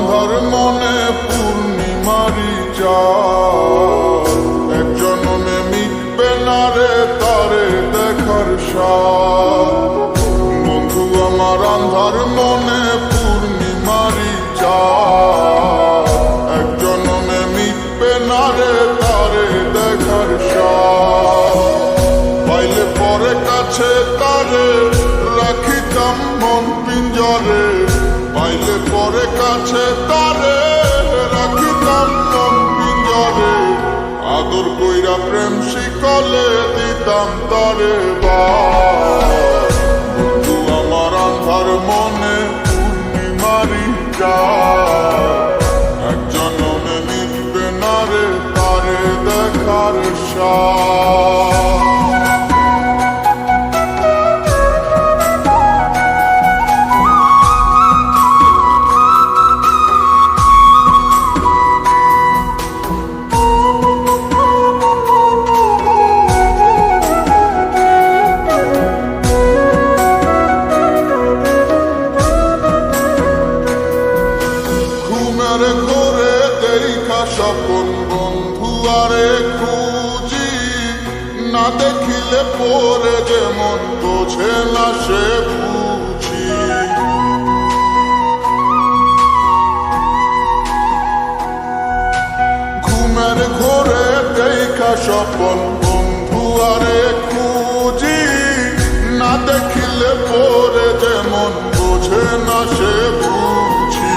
আন্ধার মনে পূর্ণিমারি চাঁদ, এক জনমে মিটবে না রে তারে দেখার স্বাদ। বন্ধু আমার আন্ধার মনে পূর্ণিমারি চাঁদ, এক জনমে মিটবে না রে তারে দেখার স্বাদ। পাইলে পরে কাছে তারে রাখিতাম মন পিঞ্জরে, পাইলে পরে কাছে তারে রাখিতাম মন পিঞ্জরে। আদর কইরা প্রেম শিকলে দিতাম তারে বন্ধু আমার আন্ধার মনে পূর্ণিমারি চাঁদ, এক জনমে মিটবে না রে তারে দেখার স্বাদ। ঘরে দেখা স্বপন বন্ধু আরে খুঁজি, না দেখিলে পরে যেমন বোঝে না সে বুঝি। ঘুমের ঘরে দেখা স্বপন বন্ধু আরে খুঁজি, না দেখিলে পরে যেমন বোঝে না সে বুঝি।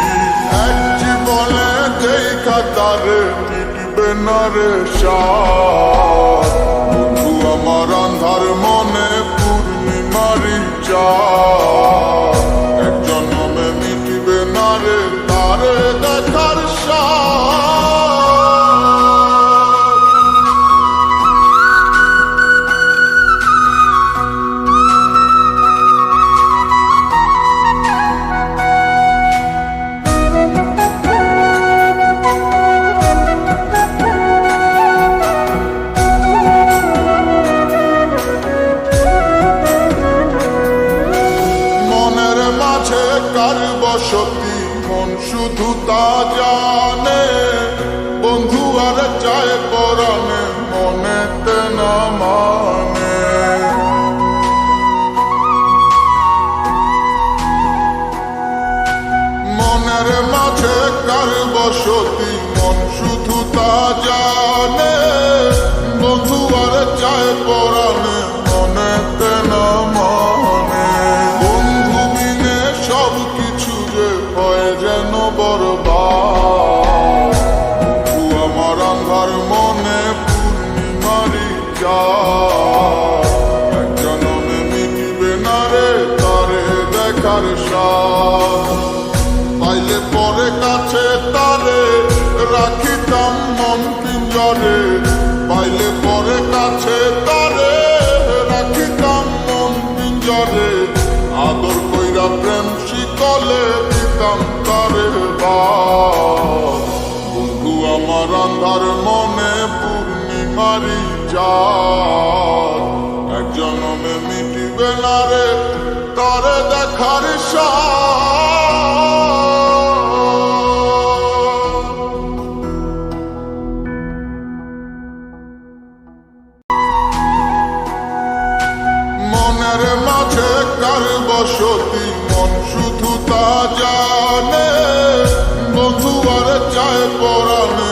তারে মিটবে না রে স্বাদ, বন্ধু আমার আন্ধার মনে পূর্ণিমারি চাঁদ, এক জনমে মিটবে না রে তারে দেখার স্বাদ। কার বসতি মন শুধু তা জানে, বন্ধু আর চায় পরাণে মনেতে না মানে। মনের মাঝে কার বসতি মন শুধু তা জানে, বন্ধু আর চায় পরাণে মনেতে না মানে। যেন বরবাদ, বন্ধু আমার আন্ধার মনে পূর্ণিমারি চাঁদ, এক জনমে মিটবে না রে তারে দেখার স্বাদ। পাইলে পরে কাছে তারে রাখিতাম মন পিঞ্জরে, পাইলে পরে কাছে তারে রাখিতাম মন পিঞ্জরে। আদর কইরা প্রেম শিকলে দিতাম তারে বন্ধু আমার আন্ধার মনে পূর্ণিমারি চাঁদ, এক জনমে মিটবে না রে তারে দেখার স্বাদ। মনের মাঝে কার বসতি মন শুধু তা জানে, বন্ধু আর চায় পরাণে